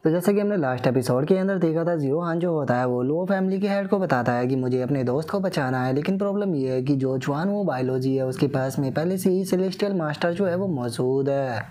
तो जैसे कि हमने लास्ट एपिसोड के अंदर देखा था, जियो हान जो होता है वो लो फैमिली के हेड को बताता है कि मुझे अपने दोस्त को बचाना है। लेकिन प्रॉब्लम ये है कि जो चुआन वो बायोलॉजी है उसके पास में पहले से ही सेलेस्टियल मास्टर जो है वो मौजूद है।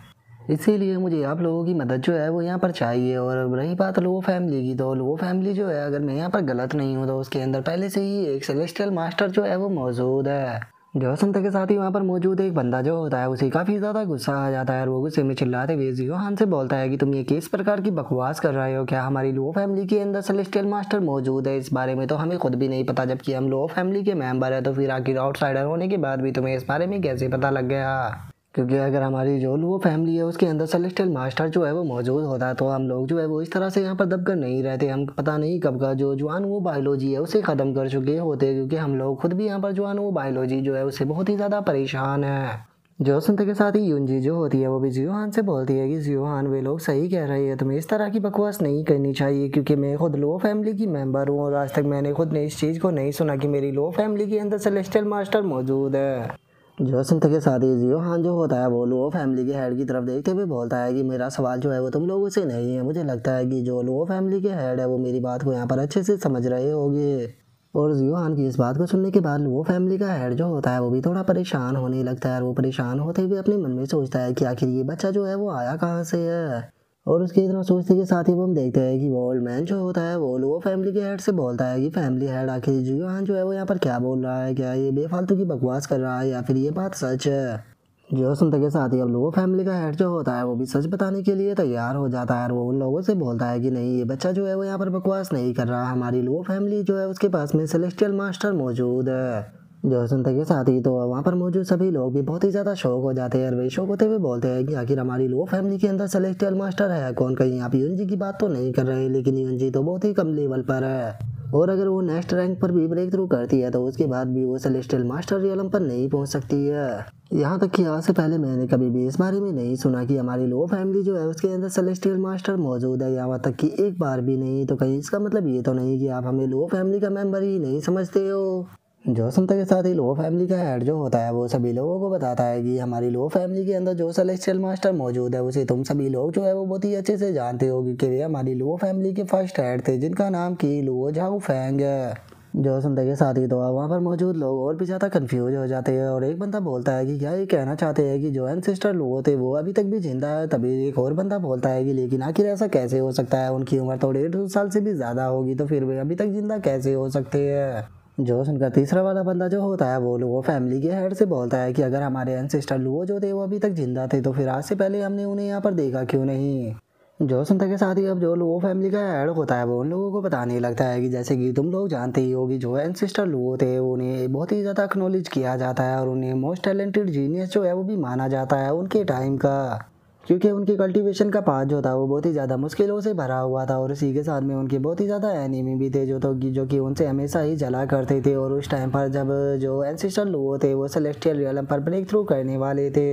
इसीलिए मुझे आप लोगों की मदद जो है वो यहाँ पर चाहिए। और अब रही बात लो फैमिली की, तो लो फैमिली जो है, अगर मैं यहाँ पर गलत नहीं हूँ तो उसके अंदर पहले से ही एक सेलेस्टियल मास्टर जो है वो मौजूद है। जो सुनते के साथ ही वहाँ पर मौजूद एक बंदा जो होता है उसे काफ़ी ज़्यादा गुस्सा आ जाता है और वो गुस्से में चिल्लाते हुए जियो हान से बोलता है कि तुम ये किस प्रकार की बकवास कर रहे हो, क्या हमारी लो फैमिली के अंदर सेलेस्टियल मास्टर मौजूद है? इस बारे में तो हमें खुद भी नहीं पता, जबकि हम लो फैमिली के मेंबर है। तो फिर आखिर आउटसाइडर होने के बाद भी तुम्हें इस बारे में कैसे पता लग गया? क्योंकि अगर हमारी जो लो फैमिली है उसके अंदर सेलेस्टियल मास्टर जो है वो मौजूद होता है तो हम लोग जो है वो इस तरह से यहाँ पर दबकर नहीं रहते। हम पता नहीं कब का जो जुआन वो बायोलॉजी है उसे ख़त्म कर चुके होते, क्योंकि हम लोग खुद भी यहाँ पर जुआन वो बायोलॉजी जो है उससे बहुत ही ज़्यादा परेशान है। जो सुनते के साथ ही यूनजी जो होती है वो भी जियो हान से बोलती है कि जियो हान, वे लोग सही कह रहे हैं, तुम्हें इस तरह की बकवास नहीं करनी चाहिए, क्योंकि मैं खुद लो फैमिली की मेंबर हूँ और आज तक मैंने खुद ने इस चीज़ को नहीं सुना कि मेरी लो फैमिली के अंदर सेलेस्टियल मास्टर मौजूद है। जो सुनते के साथ ही जियो हान जो होता है वो लो फैमिली के हेड की तरफ देखते हुए बोलता है कि मेरा सवाल जो है वो तुम लोगों से नहीं है। मुझे लगता है कि जो लो फैमिली के हेड है वो मेरी बात को यहाँ पर अच्छे से समझ रहे होंगे। और जियो हान की इस बात को सुनने के बाद लो फैमिली का हेड जो होता है वो भी थोड़ा परेशान होने लगता है और वो परेशान होते हुए अपने मन में सोचता है कि आखिर ये बच्चा जो है वो आया कहाँ से है। और उसके इतना सोचने के साथ ही वो हम देखते हैं कि वो ओल्ड मैन जो होता है वो लो फैमिली के हेड से बोलता है कि फैमिली हेड, आखिर जियो हान जो है वो यहाँ पर क्या बोल रहा है, क्या ये बेफालतू की बकवास कर रहा है या फिर ये बात सच है? जो सुनते के साथ ही अब लो फैमिली का हेड जो होता है वो भी सच बताने के लिए तैयार हो जाता है और वो उन लोगों से बोलता है कि नहीं, ये बच्चा जो है वो यहाँ पर बकवास नहीं कर रहा, हमारी लो फैमिली जो है उसके पास में सेलेस्टियल मास्टर मौजूद है। जो सुनते के साथ ही तो वहाँ पर मौजूद सभी लोग भी बहुत ही ज़्यादा शौक हो जाते हैं और वे शौक होते हुए बोलते हैं कि आखिर हमारी लो फैमिली के अंदर सेलेस्टियल मास्टर है कौन? कहीं आप यूनजी की बात तो नहीं कर रहे, लेकिन यूनजी तो बहुत ही कम लेवल पर है और अगर वो नेक्स्ट रैंक पर भी ब्रेक थ्रू करती है तो उसके बाद भी वो सेलेस्टियल मास्टर रियलम पर नहीं पहुंच सकती है। यहाँ तक कि आज से पहले मैंने कभी भी इस बारे में नहीं सुना कि हमारी लो फैमिली जो है उसके अंदर सेलेस्टियल मास्टर मौजूद है, यहाँ तक कि एक बार भी नहीं। तो कहीं इसका मतलब ये तो नहीं कि आप हमें लो फैमिली का मेंबर ही नहीं समझते हो? जो सुनते के साथ ही लो फैमिली का हेड जो होता है वो सभी लोगों को बताता है कि हमारी लो फैमिली के अंदर जो सेलेस्टियल मास्टर मौजूद है उसे तुम सभी लोग जो है वो बहुत ही अच्छे से जानते हो, क्योंकि वे हमारी लो फैमिली के फर्स्ट हेड थे जिनका नाम की लुओ झाओ फेंग है। जो सुनते के साथ ही तो वहाँ पर मौजूद लोग और भी ज़्यादा कंफ्यूज हो जाते हैं और एक बंदा बोलता है कि क्या ये कहना चाहते हैं कि जो एंसेस्टर लुओ थे वो अभी तक भी जिंदा है? तभी एक और बंदा बोलता है कि लेकिन आखिर ऐसा कैसे हो सकता है, उनकी उम्र तो 150 साल से भी ज़्यादा होगी, तो फिर वे अभी तक जिंदा कैसे हो सकते हैं? जो सुनकर तीसरा वाला बंदा जो होता है वो लुओ फैमिली के हेड से बोलता है कि अगर हमारे एंसेस्टर लुओ जो थे वो अभी तक जिंदा थे तो फिर आज से पहले हमने उन्हें यहाँ पर देखा क्यों नहीं? जो सुनते के साथ ही अब जो लुओ फैमिली का हेड होता है वो उन लोगों को बताने लगता है कि जैसे कि तुम लोग जानते ही होगी, जो एंसेस्टर लुओ थे उन्हें बहुत ही ज़्यादा एक्नॉलेज किया जाता है और उन्हें मोस्ट टैलेंटेड जीनियस जो है वो भी माना जाता है उनके टाइम का, क्योंकि उनकी कल्टीवेशन का पाथ जो था वो बहुत ही ज़्यादा मुश्किलों से भरा हुआ था और इसी के साथ में उनके बहुत ही ज़्यादा एनिमी भी थे जो कि उनसे हमेशा ही जला करते थे। और उस टाइम पर जब जो एंसेस्टर लोग थे वो सेलेस्टियल रियलम पर ब्रेक थ्रू करने वाले थे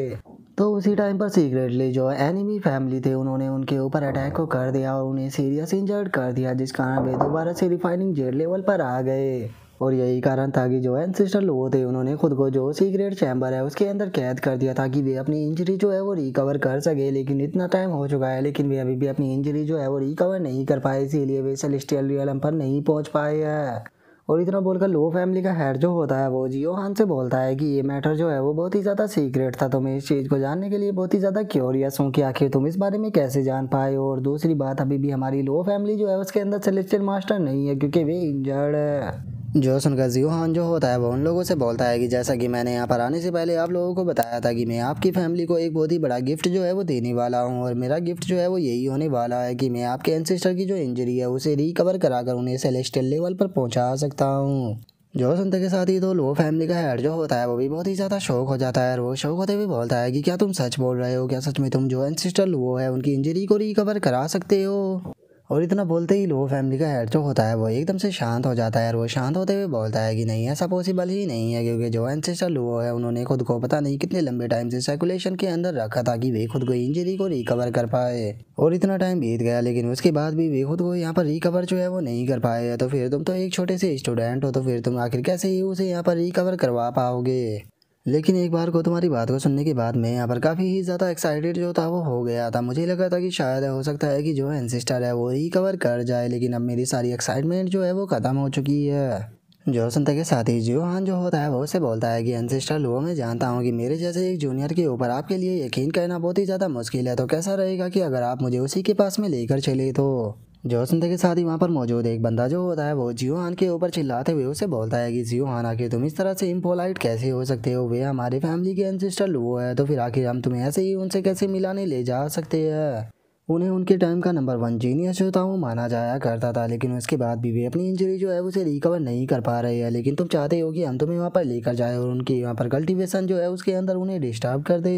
तो उसी टाइम पर सीक्रेटली जो एनिमी फैमिली थे उन्होंने उनके ऊपर अटैक को कर दिया और उन्हें सीरियस इंजर्ड कर दिया, जिस कारण वे दोबारा से रिफाइनिंग जेड लेवल पर आ गए। और यही कारण था कि जो एंसेस्टर लोग थे उन्होंने खुद को जो सीक्रेट चैम्बर है उसके अंदर कैद कर दिया ताकि वे अपनी इंजरी जो है वो रिकवर कर सके। लेकिन इतना टाइम हो चुका है लेकिन वे अभी भी अपनी इंजरी जो है वो रिकवर नहीं कर पाए, इसीलिए वे सेलेस्टियल रियलम पर नहीं पहुंच पाए हैं। और इतना बोलकर लो फैमिली का हेड जो होता है वो जियो हान से बोलता है कि ये मैटर जो है वो बहुत ही ज़्यादा सीक्रेट था, तो मैं इस चीज़ को जानने के लिए बहुत ही ज़्यादा क्यूरियस हूँ कि आखिर तुम इस बारे में कैसे जान पाए। और दूसरी बात, अभी भी हमारी लो फैमिली जो है उसके अंदर सेलेस्टियल मास्टर नहीं है क्योंकि वे इंजर्ड है। जो सुनकर जियो हान जो होता है वो उन लोगों से बोलता है कि जैसा कि मैंने यहाँ पर आने से पहले आप लोगों को बताया था कि मैं आपकी फैमिली को एक बहुत ही बड़ा गिफ्ट जो है वो देने वाला हूँ और मेरा गिफ्ट जो है वो यही होने वाला है कि मैं आपके एंसेस्टर की जो इंजरी है उसे रिकवर कराकर उन्हें सेलेस्टियल लेवल पर पहुँचा सकता हूँ। जो सुनते के साथ ही तो लो फैमिली का हेड जो होता है वो भी बहुत ही ज़्यादा शौक हो जाता है और वो शौक होते हुए बोलता है कि क्या तुम सच बोल रहे हो, क्या सच में तुम जो एंसेस्टर लो है उनकी इंजरी को रिकवर करा सकते हो? और इतना बोलते ही लो फैमिली का हेड जो होता है वो एकदम से शांत हो जाता है और वो शांत होते हुए बोलता है कि नहीं, ऐसा पॉसिबल ही नहीं है, क्योंकि जो एंसेस्टर लो है उन्होंने खुद को पता नहीं कितने लंबे टाइम से सर्कुलेशन के अंदर रखा था कि वे खुद को इंजरी को रिकवर कर पाए। और इतना टाइम बीत गया लेकिन उसके बाद भी वे खुद को यहाँ पर रिकवर जो है वो नहीं कर पाए। तो फिर तुम तो एक छोटे से स्टूडेंट हो, तो फिर तुम आखिर कैसे ही उसे यहाँ पर रिकवर करवा पाओगे? लेकिन एक बार को तुम्हारी बात को सुनने के बाद मैं यहाँ पर काफ़ी ही ज़्यादा एक्साइटेड जो था वो हो गया था। मुझे लगा था कि शायद हो सकता है कि जो एंसेस्टर है वो रिकवर कर जाए, लेकिन अब मेरी सारी एक्साइटमेंट जो है वो ख़त्म हो चुकी है। जो सुनते के साथ ही जियोहान जो होता है वो उसे बोलता है कि एंसेस्टर लो, मैं जानता हूँ कि मेरे जैसे एक जूनियर के ऊपर आपके लिए यकीन करना बहुत ही ज़्यादा मुश्किल है, तो कैसा रहेगा कि अगर आप मुझे उसी के पास में लेकर चले। तो जो सुनते के साथ ही वहाँ पर मौजूद एक बंदा जो होता है वो जियोहान के ऊपर चिल्लाते हुए उसे बोलता है कि जियोहान आखिर तुम इस तरह से इम्पोलाइट कैसे हो सकते हो, वे हमारे फैमिली के एंसेस्टर लो है, तो फिर आखिर हम तुम्हें ऐसे ही उनसे कैसे मिलाने ले जा सकते हैं। उन्हें उनके टाइम का नंबर 1 जीनियस जो था वो माना जाया करता था, लेकिन उसके बाद भी वे अपनी इंजरी जो है उसे रिकवर नहीं कर पा रहे हैं। लेकिन तुम चाहते हो कि हम तुम्हें वहाँ पर लेकर जाए और उनकी वहाँ पर कल्टीवेशन जो है उसके अंदर उन्हें डिस्टर्ब कर दे।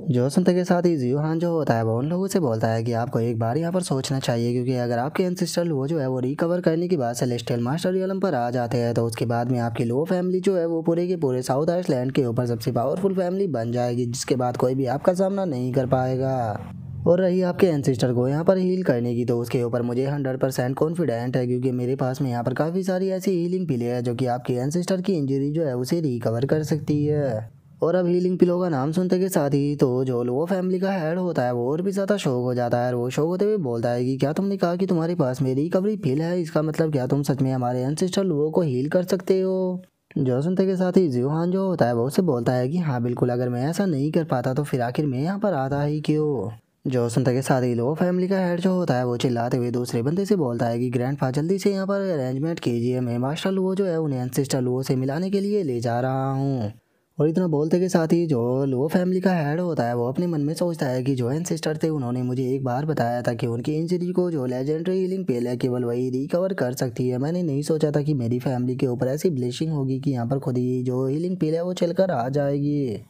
जो सुनते के साथ ही जियोहान जो होता है वो उन लोगों से बोलता है कि आपको एक बार यहाँ पर सोचना चाहिए, क्योंकि अगर आपके एंसेस्टर लो जो है वो रिकवर करने के बाद सेलेस्टियल मास्टर रियलम पर आ जाते हैं, तो उसके बाद में आपकी लो फैमिली जो है वो पूरे के पूरे साउथ आइसलैंड के ऊपर सबसे पावरफुल फैमिली बन जाएगी, जिसके बाद कोई भी आपका सामना नहीं कर पाएगा। और रही आपके एंसेस्टर को यहाँ पर हील करने की, तो उसके ऊपर मुझे 100% कॉन्फिडेंट है, क्योंकि मेरे पास में यहाँ पर काफ़ी सारी ऐसी हीलिंग पिले है जो कि आपके एंसेस्टर की इंजरी जो है उसे रिकवर कर सकती है। और अब हीलिंग पिलो का नाम सुनते के साथ ही तो जो लो फैमिली का हेड होता है वो और भी ज़्यादा शौक हो जाता है, और वो शौक होते हुए बोलता है कि क्या तुमने कहा कि तुम्हारे पास में रिकवरी पिल है, इसका मतलब क्या तुम सच में हमारे एंसेस्टर लोगों को हील कर सकते हो। जो सुनते के साथ ही जियोहान जो होता है वो उसे बोलता है कि हाँ बिल्कुल, अगर मैं ऐसा नहीं कर पाता तो फिर आखिर मैं यहाँ पर आता ही क्यों। जो सुनते के साथ ही लो फैमिली का हेड जो होता है वो चिल्लाते हुए दूसरे बंदे से बोलता है कि ग्रैंडपा जल्दी से यहाँ पर अरेंजमेंट कीजिए, मैं मास्टर लुओ जो है उन्हें एंसेस्टर लुओ से मिलाने के लिए ले जा रहा हूँ। और इतना बोलते के साथ ही जो लुओ फैमिली का हेड होता है वो अपने मन में सोचता है कि जो एंसेस्टर थे उन्होंने मुझे एक बार बताया था कि उनकी इंजरी को जो लेजेंडरी हीलिंग पेल है केवल वही रिकवर कर सकती है। मैंने नहीं सोचा था कि मेरी फैमिली के ऊपर ऐसी ब्लेसिंग होगी कि यहाँ पर खुद ही जो हीलिंग पेल है वो चलकर आ जाएगी।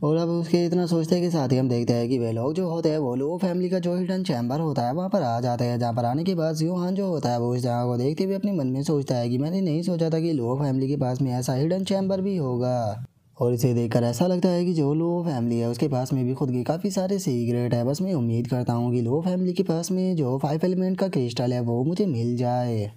और अब उसके इतना सोचते के साथ ही हम देखते हैं कि वे लोग जो होते हैं वो लोग फैमिली का जो हिडन चैम्बर होता है वहाँ पर आ जाते हैं, जहाँ पर आने के बाद जियोहान जो होता है वो इस जगह को देखते हुए अपने मन में सोचता है कि मैंने नहीं सोचा था कि लो फैमिली के पास में ऐसा हिडन चैम्बर भी होगा। और इसे देखकर ऐसा लगता है कि जो लो फैमिली है उसके पास में भी खुद के काफ़ी सारे सीक्रेट है। बस मैं उम्मीद करता हूँ कि लो फैमिली के पास में जो 5 एलिमेंट का क्रिस्टल है वो मुझे मिल जाए।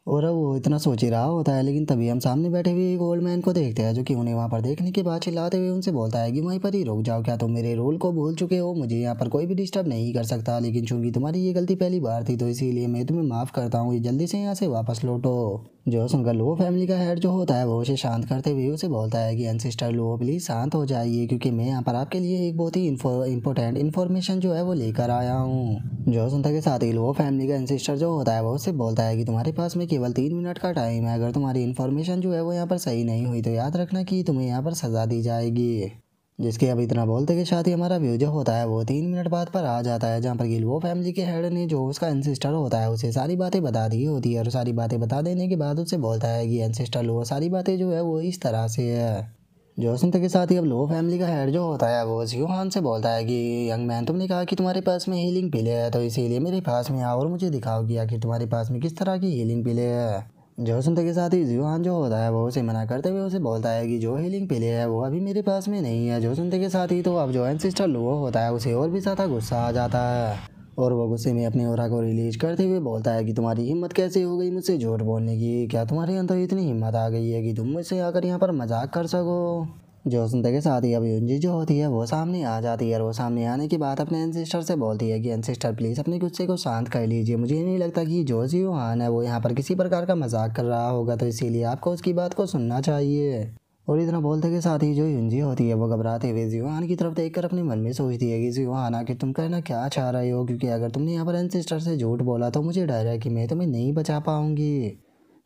और अब वो इतना सोच ही रहा होता है, लेकिन तभी हम सामने बैठे हुए एक ओल्ड मैन को देखते हैं जो कि उन्हें वहाँ पर देखने के बाद चिल्लाते हुए उनसे बोलता है कि वहीं पर ही रुक जाओ, क्या तुम मेरे रोल को भूल चुके हो, मुझे यहाँ पर कोई भी डिस्टर्ब नहीं कर सकता, लेकिन चूंकि तुम्हारी ये गलती पहली बार थी तो इसीलिए मैं तुम्हें माफ़ करता हूँ, जल्दी से यहाँ से वापस लौटो। जो सुनकर लो फैमिली का हेड जो होता है वो उसे शांत करते हुए उसे बोलता है कि एंसेस्टर लो प्लीज़ शांत हो जाइए, क्योंकि मैं यहाँ पर आपके लिए एक बहुत ही इंपॉर्टेंट इन्फॉर्मेशन जो है वो लेकर आया हूँ। जो सुनता के साथ ही लो फैमिली का एंसेस्टर जो होता है वो उससे बोलता है कि तुम्हारे पास में केवल 3 मिनट का टाइम है, अगर तुम्हारी इन्फॉर्मेशन जो है वो यहाँ पर सही नहीं हुई तो याद रखना कि तुम्हें यहाँ पर सज़ा दी जाएगी। जिसके अब इतना बोलते के साथ ही हमारा व्यू जो होता है वो 3 मिनट बाद पर आ जाता है, जहाँ पर कि वो फैमिली के हेड ने जो उसका एंसेस्टर होता है उसे सारी बातें बता दी होती है, और सारी बातें बता देने के बाद उससे बोलता है कि एंसेस्टर लो सारी बातें जो है वो इस तरह से है। जो सुनते के साथ ही अब लो फैमिली का हेड जो होता है वो जियोहान से बोलता है कि यंग मैन तुमने कहा कि तुम्हारे पास में हीलिंग पिले है, तो इसीलिए मेरे पास में आओ और मुझे दिखाओ कि आखिर तुम्हारे पास में किस तरह की हीलिंग पिले है। जो सुनते के साथ ही जियोहान जो होता है वो उसे मना करते हुए उसे बोलता है कि जो हीलिंग पिले है वो अभी मेरे पास में नहीं है। जो सुनते के साथ ही तो अब जो एंसेस्टर लो होता है उसे और भी ज़्यादा गुस्सा आ जाता है, और वो गुस्से में अपने ओरा को रिलीज करते हुए बोलता है कि तुम्हारी हिम्मत कैसे हो गई मुझसे झूठ बोलने की, क्या तुम्हारे अंदर इतनी हिम्मत आ गई है कि तुम मुझसे आकर यहाँ पर मजाक कर सको। जो सुनते के साथ ही अब यूंजी जो होती है वो सामने आ जाती है, और वो सामने आने के बाद अपने एंसेस्टर से बोलती है कि एंसेस्टर प्लीज़ अपने गुस्से को शांत कर लीजिए, मुझे नहीं लगता कि जो जियोहान है वो यहाँ पर किसी प्रकार का मजाक कर रहा होगा, तो इसीलिए आपको उसकी बात को सुनना चाहिए। और इतना बोलते के साथ ही जो यूंजी होती है वो घबराते हुए जियोहान की तरफ देखकर अपने मन में सोचती है कि जियोहान आखिर तुम कहना क्या चाह रहे हो, क्योंकि अगर तुमने यहाँ पर एंसेस्टर से झूठ बोला तो मुझे डर है कि मैं तुम्हें नहीं बचा पाऊंगी।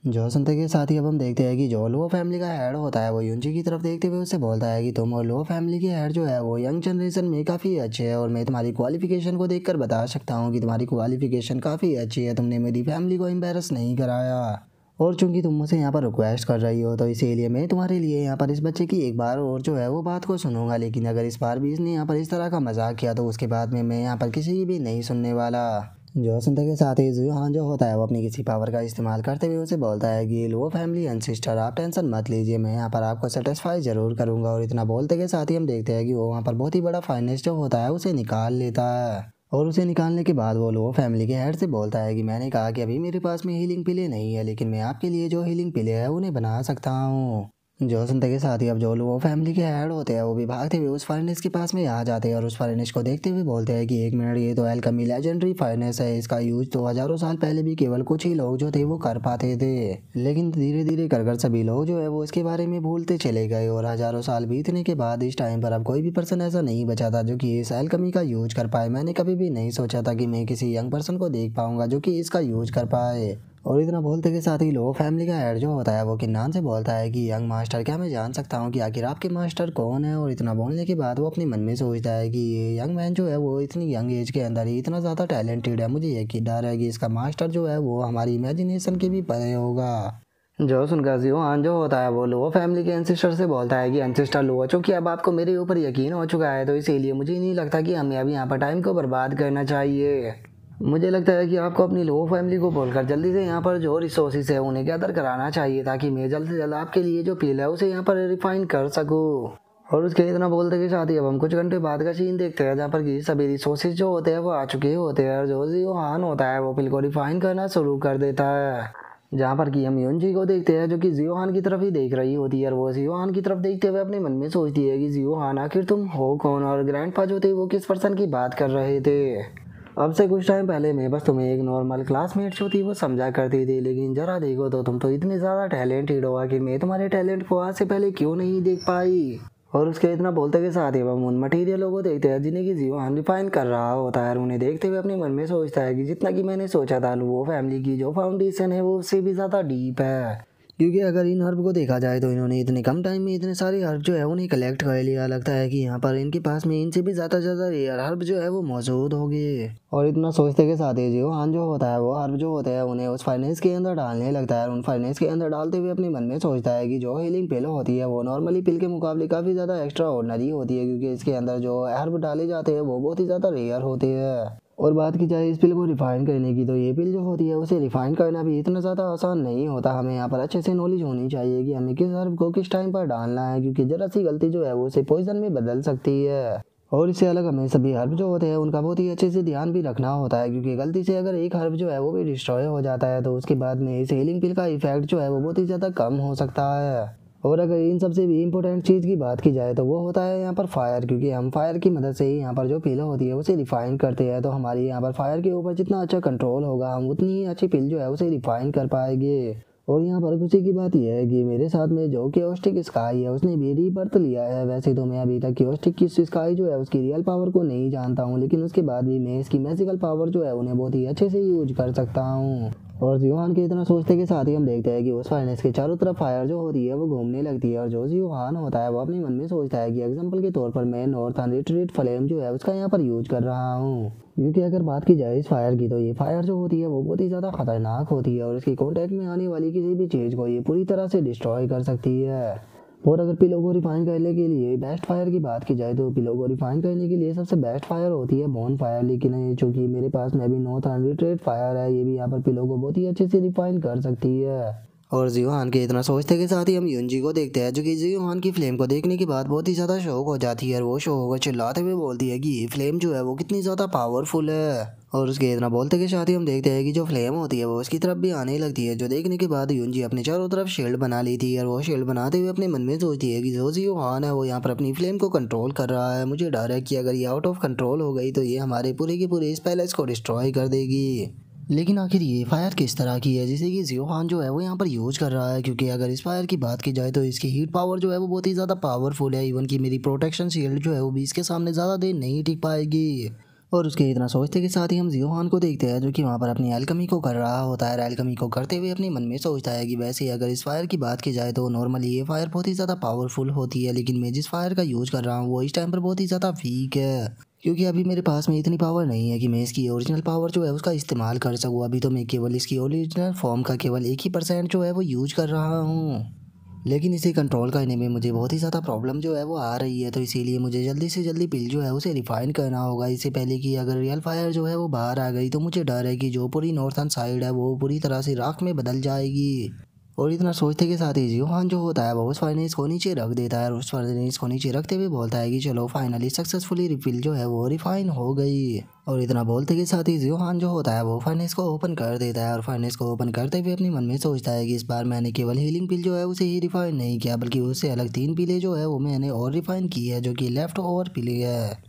जो सुनते के साथ ही अब हम देखते हैं कि जो लो फैमिली का हेड होता है वो यूंजी की तरफ देखते हुए उससे बोलता है कि तुम और लो फैमिली के हेड जो है वो यंग जनरेशन में काफ़ी अच्छे है, और मैं तुम्हारी क्वालिफिकेशन को देखकर बता सकता हूँ कि तुम्हारी क्वालिफिकेशन काफ़ी अच्छी है, तुमने मेरी फैमिली को एम्बेरस नहीं कराया। और चूंकि तुम मुझसे यहाँ पर रिक्वेस्ट कर रही हो तो इसीलिए मैं तुम्हारे लिए यहाँ पर इस बच्चे की एक बार और जो है वो बात को सुनूंगा, लेकिन अगर इस बार भी इसने यहाँ पर इस तरह का मजाक किया तो उसके बाद में मैं यहाँ पर किसी की भी नहीं सुनने वाला। जो सुनते के साथ ही जियोहान जो होता है वो अपनी किसी पावर का इस्तेमाल करते हुए उसे बोलता है कि लो फैमिली एंड सिस्टर आप टेंशन मत लीजिए, मैं यहाँ पर आपको सेटिस्फाई ज़रूर करूँगा। और इतना बोलते के साथ ही हम देखते हैं कि वो वहाँ पर बहुत ही बड़ा फाइनेंस जो होता है उसे निकाल लेता है, और उसे निकालने के बाद वो लो फैमिली के हेड से बोलता है कि मैंने कहा कि अभी मेरे पास में हीलिंग पिले नहीं है, लेकिन मैं आपके लिए जो हीलिंग पिले है उन्हें बना सकता हूँ। जो सुनते के साथ ही अब जो लोग वो फैमिली के हेड होते हैं वो भी भागते हुए उस फाइनेंस के पास में आ जाते हैं और उस फाइनेंस को देखते हुए बोलते हैं कि एक मिनट, ये तो एल्केमी लेजेंडरी फाइनेंस है। इसका यूज तो हजारों साल पहले भी केवल कुछ ही लोग जो थे वो कर पाते थे, लेकिन धीरे धीरे कर सभी लोग जो है वो इसके बारे में भूलते चले गए और हजारों साल बीतने के बाद इस टाइम पर अब कोई भी पर्सन ऐसा नहीं बचा था जो कि इस एल्केमी का यूज कर पाए। मैंने कभी भी नहीं सोचा था कि मैं किसी यंग पर्सन को देख पाऊंगा जो कि इसका यूज कर पाए। और इतना बोलते के साथ ही लो फैमिली का हेड जो होता है वो किन्नान से बोलता है कि यंग मास्टर, क्या मैं जान सकता हूँ कि आखिर आपके मास्टर कौन है। और इतना बोलने के बाद वो अपने मन में सोचता है कि ये यंग मैन जो है वो इतनी यंग एज के अंदर ही इतना ज़्यादा टैलेंटेड है, मुझे यकीन डर है कि इसका मास्टर जो है वो हमारी इमेजिनेशन के भी परे होगा। जो सुनकर जियोहान जो होता है वो लो फैमिली के एंसेस्टर से बोलता है कि एंसेस्टर लो, चूंकि अब आपको मेरे ऊपर यकीन हो चुका है तो इसीलिए मुझे नहीं लगता कि हमें अभी यहाँ पर टाइम को बर्बाद करना चाहिए। मुझे लगता है कि आपको अपनी लो फैमिली को बोलकर जल्दी से यहाँ पर जो रिसोर्सेज है उन्हें गैदर कराना चाहिए ताकि मैं जल्द से जल्द आपके लिए जो पील है उसे यहाँ पर रिफाइन कर सकूँ। और उसके इतना बोलते के साथ ही अब हम कुछ घंटे बाद का सीन देखते हैं जहाँ पर कि सभी रिसोर्सेज जो होते हैं वो आ चुके होते हैं और जो जियोहान होता है वो पिल को रिफाइन करना शुरू कर देता है। जहाँ पर कि हम युनजी को देखते हैं जो कि जियोहान की तरफ ही देख रही होती है और वो जियोहान की तरफ देखते हुए अपने मन में सोचती है कि जियोहान आखिर तुम हो कौन और ग्रैंडपा जो थे वो किस पर्सन की बात कर रहे थे। अब से कुछ टाइम पहले मैं बस तुम्हें एक नॉर्मल क्लासमेट जो थी वो समझा करती थी, लेकिन जरा देखो तो तुम तो इतने ज़्यादा टैलेंटेड हो कि मैं तुम्हारे टैलेंट को आज से पहले क्यों नहीं देख पाई। और उसके इतना बोलते के साथ ही हम उन मटेरियलों को देखते हैं जिन्हें कि जियोहान रिफाइन कर रहा होता है और उन्हें देखते हुए अपने मन में सोचता है कि जितना कि मैंने सोचा था वो फैमिली की जो फाउंडेशन है वो उससे भी ज़्यादा डीप है। क्योंकि अगर इन हर्ब को देखा जाए तो इन्होंने इतने कम टाइम में इतने सारे हर्ब जो है उन्हें कलेक्ट कर लिया। लगता है कि यहाँ पर इनके पास में इनसे भी ज़्यादा रेयर हर्ब जो है वो मौजूद होंगे। और इतना सोचते के साथ ही जियोहान जो होता है वो हर्ब जो होते हैं उन्हें उस फाइनेंस के अंदर डालने लगता है। उन फाइनेंस के अंदर डालते हुए अपने मन में सोचता है कि जो हीलिंग पिल होती है वो नॉर्मली पिल के मुकाबले काफ़ी ज़्यादा एक्स्ट्रा ऑर्डिनरी होती है, क्योंकि इसके अंदर जो हर्ब डाले जाते हैं वो बहुत ही ज़्यादा रेयर होते हैं। और बात की जाए इस पिल को रिफाइन करने की तो ये पिल जो होती है उसे रिफाइन करना भी इतना ज़्यादा आसान नहीं होता। हमें यहाँ पर अच्छे से नॉलेज होनी चाहिए कि हमें किस हर्ब को किस टाइम पर डालना है, क्योंकि ज़रा सी गलती जो है वो उसे पॉइजन में बदल सकती है। और इससे अलग हमें सभी हर्ब जो होते हैं उनका बहुत ही अच्छे से ध्यान भी रखना होता है, क्योंकि गलती से अगर एक हर्ब जो है वो भी डिस्ट्रॉय हो जाता है तो उसके बाद में इस हीलिंग पिल का इफेक्ट जो है वो बहुत ही ज़्यादा कम हो सकता है। और अगर इन सबसे भी इम्पोर्टेंट चीज़ की बात की जाए तो वो होता है यहाँ पर फायर, क्योंकि हम फायर की मदद से ही यहाँ पर जो पिल होती है उसे रिफाइन करते हैं। तो हमारी यहाँ पर फायर के ऊपर जितना अच्छा कंट्रोल होगा हम उतनी ही अच्छी पिल जो है उसे रिफाइन कर पाएंगे। और यहाँ पर खुशी की बात यह है कि मेरे साथ में जो केओस्टिक स्काई है उसने भी रीबर्थ लिया है। वैसे तो मैं अभी तक केओस्टिक की स्काई जो है उसकी रियल पावर को नहीं जानता हूँ, लेकिन उसके बाद भी मैं इसकी मैजिकल पावर जो है उन्हें बहुत ही अच्छे से यूज कर सकता हूँ। और जियोहान के इतना सोचते के साथ ही हम देखते हैं कि उस फाइनेंस के चारों तरफ फायर जो होती है वो घूमने लगती है। और जो जियोहान होता है वो अपने मन में सोचता है कि एग्जाम्पल के तौर पर मैं नॉर्थन रिट्रीट फ्लेम जो है उसका यहाँ पर यूज कर रहा हूँ, क्योंकि अगर बात की जाए इस फायर की तो ये फायर जो होती है वो बहुत ही ज़्यादा खतरनाक होती है और इसके कॉन्टैक्ट में आने वाली किसी भी चीज़ को ये पूरी तरह से डिस्ट्रॉय कर सकती है। और अगर पिलो को रिफाइन करने के लिए बेस्ट फायर की बात की जाए तो पिलो को रिफाइन करने के लिए सबसे बेस्ट फायर होती है बॉन फायर, लेकिन चूँकि मेरे पास में भी नॉर्थ अनरिट्रेट फायर है, ये भी यहाँ पर पिलो को बहुत ही अच्छे से रिफाइन कर सकती है। और जियोहान के इतना सोचते के साथ ही हम युनजी को देखते हैं जो कि जियोहान की फ्लेम को देखने के बाद बहुत ही ज़्यादा शौक हो जाती है और वो शौक को चिल्लाते हुए बोलती है कि ये फ्लेम जो है वो कितनी ज़्यादा पावरफुल है। और उसके इतना बोलते के साथ ही हम देखते हैं कि जो फ्लेम होती है वो उसकी तरफ भी आने लगती है, जो देखने के बाद युनजी अपने चारों तरफ शील्ड बना ली थी और वो शील्ड बनाते हुए अपने मन में सोचती है कि जो जियोहान है वो यहाँ पर अपनी फ्लेम को कंट्रोल कर रहा है। मुझे डर है कि अगर ये आउट ऑफ कंट्रोल हो गई तो ये हमारे पूरे के पूरे इस पैलेस को डिस्ट्रॉय कर देगी। लेकिन आखिर ये फायर किस तरह की है जिसे कि जियोहान जो है वो यहाँ पर यूज कर रहा है, क्योंकि अगर इस फायर की बात की जाए तो इसकी हीट पावर जो है वो बहुत ही ज़्यादा पावरफुल है। इवन कि मेरी प्रोटेक्शन शील्ड जो है वो भी इसके सामने ज़्यादा देर नहीं टिक पाएगी। और उसके इतना सोचते के साथ ही हम जियोहान को देखते हैं जो कि वहाँ पर अपनी एल्केमी को कर रहा होता है। एल्केमी को करते हुए अपने मन में सोचता है कि वैसे अगर इस फायर की बात की जाए तो नॉर्मली ये फायर बहुत ही ज़्यादा पावरफुल होती है, लेकिन मैं जिस फायर का यूज़ कर रहा हूँ वो इस टाइम पर बहुत ही ज़्यादा वीक है, क्योंकि अभी मेरे पास में इतनी पावर नहीं है कि मैं इसकी ओरिजिनल पावर जो है उसका इस्तेमाल कर सकूँ। अभी तो मैं केवल इसकी ओरिजिनल फॉर्म का केवल 1% जो है वो यूज कर रहा हूँ, लेकिन इसे कंट्रोल करने में मुझे बहुत ही ज़्यादा प्रॉब्लम जो है वो आ रही है। तो इसीलिए मुझे जल्दी से जल्दी पिल जो है उसे रिफाइन करना होगा, इससे पहले कि अगर रियल फायर जो है वो बाहर आ गई तो मुझे डर है कि जो पूरी नॉर्थन साइड है वो पूरी तरह से राख में बदल जाएगी। और इतना सोचते के साथ ही जियोहान जो होता है वो उस फर्नेस को नीचे रख देता है और उस फर्नेस को नीचे रखते हुए बोलता है कि चलो फाइनली सक्सेसफुली रिफिल जो है वो रिफाइन हो गई। और इतना बोलते के साथ ही जियोहान जो होता है वो फर्नेस को ओपन कर देता है और फर्नेस को ओपन करते हुए अपने मन में सोचता है कि इस बार मैंने केवल हीलिंग पिल जो है उसे ही रिफाइन नहीं किया, बल्कि उससे अलग 3 पिले जो है वो मैंने और रिफाइन की है, जो कि लेफ्ट ओवर पिले है।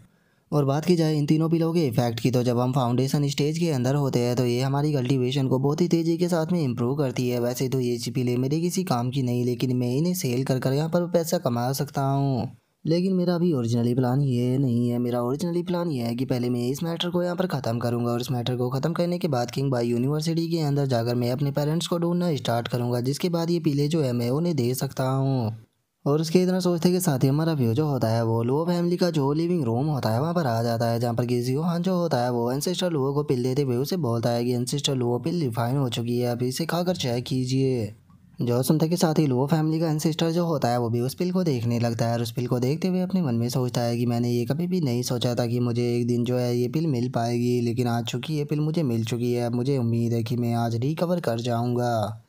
और बात की जाए इन तीनों पिलों के इफेक्ट की, तो जब हम फाउंडेशन स्टेज के अंदर होते हैं तो ये हमारी कल्टीवेशन को बहुत ही तेज़ी के साथ में इम्प्रूव करती है। वैसे तो ये पिले मेरे किसी काम की नहीं, लेकिन मैं इन्हें सेल कर कर यहाँ पर पैसा कमा सकता हूँ। लेकिन मेरा अभी ओरिजिनली प्लान ये नहीं है। मेरा ओरिजिनली प्लान ये है कि पहले मैं इस मैटर को यहाँ पर ख़त्म करूँगा और इस मैटर को ख़त्म करने के बाद किंग बाई यूनिवर्सिटी के अंदर जाकर मैं अपने पेरेंट्स को ढूंढना स्टार्ट करूँगा, जिसके बाद ये पिले जो है मैं उन्हें दे सकता हूँ। और उसके इतना सोचते के साथ ही हमारा व्यू जो होता है वो लो फैमिली का जो लिविंग रूम होता है वहाँ पर आ जाता है, जहाँ पर कि जियोहान जो होता है वो एंसेस्टर लुओ को पिल देते हुए उसे बोलता है कि एंसेस्टर लुओ पिल रिफाइन हो चुकी है, अब इसे खाकर चेक कीजिए। जो सुनते के साथ ही लुओ फैमिली का एंसेस्टर जो होता है वो भी उस पिल को देखने लगता है और उस पिल को देखते हुए अपने मन में सोचता है कि मैंने ये कभी भी नहीं सोचा था कि मुझे एक दिन जो है ये पिल मिल पाएगी, लेकिन आज चूँकि ये पिल मुझे मिल चुकी है, अब मुझे उम्मीद है कि मैं आज रिकवर कर जाऊँगा।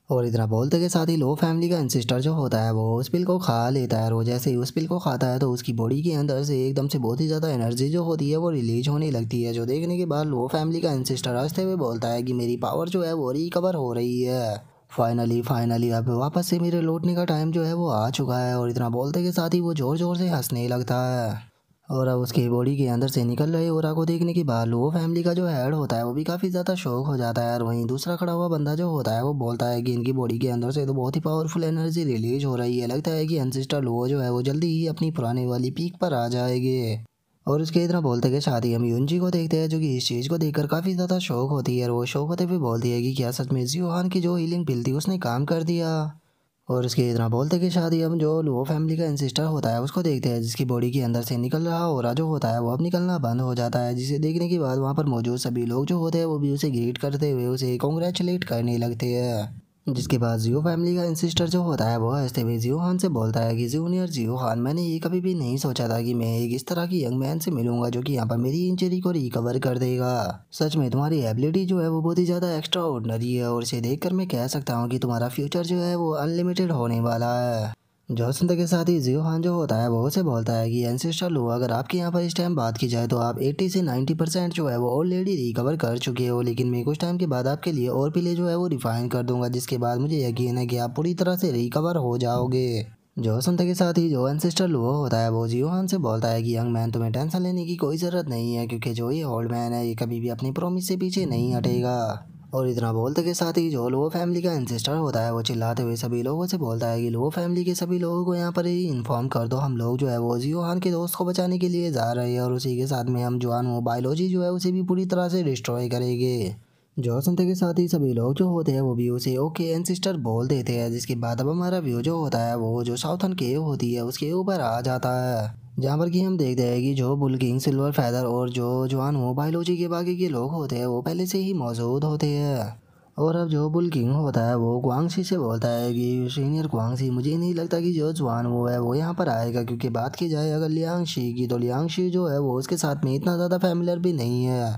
और इतना बोलते के साथ ही लो फैमिली का एंसेस्टर जो होता है वो उस पिल को खा लेता है और वो जैसे ही उस पिल को खाता है तो उसकी बॉडी के अंदर से एकदम से बहुत ही ज़्यादा एनर्जी जो होती है वो रिलीज होने लगती है, जो देखने के बाद लो फैमिली का एंसेस्टर हंसते हुए बोलता है कि मेरी पावर जो है वो रिकवर हो रही है। फाइनली फाइनली अब वापस से मेरे लौटने का टाइम जो है वो आ चुका है। और इतना बोलते के साथ ही वो ज़ोर ज़ोर से हंसने लगता है। और अब उसकी बॉडी के अंदर से निकल रहे ओरा को देखने के बाद लो फैमिली का जो हेड होता है वो भी काफ़ी ज़्यादा शौक हो जाता है। और वहीं दूसरा खड़ा हुआ बंदा जो होता है वो बोलता है कि इनकी बॉडी के अंदर से तो बहुत ही पावरफुल एनर्जी रिलीज हो रही है, लगता है कि एंसेस्टर लो जो है वो जल्दी ही अपनी पुराने वाली पीक पर आ जाएंगे। और उसके इतना बोलते के साथ ही हम यूनजी को देखते हैं, जो कि इस चीज़ को देखकर काफ़ी ज़्यादा शौक होती है और वो शौक होते हुए बोलती है कि क्या सच में जियोहान की जो हीलिंग पिल थी उसने काम कर दिया। और उसके इतना बोलते कि शादी हम जो लुओ फैमिली का एंसेस्टर होता है उसको देखते हैं, जिसकी बॉडी के अंदर से निकल रहा ओरा जो होता है वो अब निकलना बंद हो जाता है, जिसे देखने के बाद वहाँ पर मौजूद सभी लोग जो होते हैं वो भी उसे ग्रीट करते हुए उसे कॉन्ग्रेचुलेट करने लगते हैं। जिसके बाद जियो फैमिली का एंसेस्टर जो होता है वो हंसते हुए जियोहान से बोलता है कि जूनियर जियोहान, मैंने ये कभी भी नहीं सोचा था कि मैं एक इस तरह की यंग मैन से मिलूंगा जो कि यहाँ पर मेरी इंजरी को रिकवर कर देगा। सच में तुम्हारी एबिलिटी जो है वो बहुत ही ज़्यादा एक्स्ट्रा ऑर्डिनरी है और इसे देखकर मैं कह सकता हूँ कि तुम्हारा फ्यूचर जो है वो अनलिमिटेड होने वाला है। जॉसन के साथ ही जियोहान जो होता है वो उसे बोलता है कि एंसेस्टर लो, अगर आपके यहाँ पर इस टाइम बात की जाए तो आप 80 से 90% जो है वो ऑलरेडी रिकवर कर चुके हो, लेकिन मैं कुछ टाइम के बाद आपके लिए और पिले जो है वो रिफाइन कर दूंगा, जिसके बाद मुझे यकीन है कि आप पूरी तरह से रिकवर हो जाओगे। जॉसन के साथ ही जो एंसेस्टर लो होता है वो जियोहान से बोलता है कि यंग मैन, तुम्हें टेंशन लेने की कोई ज़रूरत नहीं है, क्योंकि जो ये ओल्ड मैन है ये कभी भी अपनी प्रॉमिस से पीछे नहीं हटेगा। और इतना बोलते के साथ ही जो लो फैमिली का एंसेस्टर होता है वो चिल्लाते हुए सभी लोगों से बोलता है कि लो फैमिली के सभी लोगों को यहाँ पर ही इन्फॉर्म कर दो, हम लोग जो है वो जियोहान के दोस्त को बचाने के लिए जा रहे हैं और उसी के साथ में हम जवान वो बायोलॉजी जो है उसे भी पूरी तरह से डिस्ट्रॉय करेंगे। जो सुनते के साथ ही सभी लोग जो होते हैं वो भी उसे ओके एंसेस्टर बोल देते हैं, जिसके बाद अब हमारा व्यू जो होता है वो जो साउथर्न केव होती है उसके ऊपर आ जाता है, जहाँ पर कि हम देखते हैं कि जो बुल किंग, सिल्वर फैदर और जो जवान वो बायोलॉजी के बाकी के लोग होते हैं वो पहले से ही मौजूद होते हैं। और अब जो बुल किंग होता है वो ग्वांगशी से बोलता है कि सीनियर ग्वांगशी, मुझे नहीं लगता कि जो जवान वो है वो यहाँ पर आएगा, क्योंकि बात की जाए अगर लियांगशी की तो लियांगशी जो है वो उसके साथ में इतना ज़्यादा फैमिलियर भी नहीं है।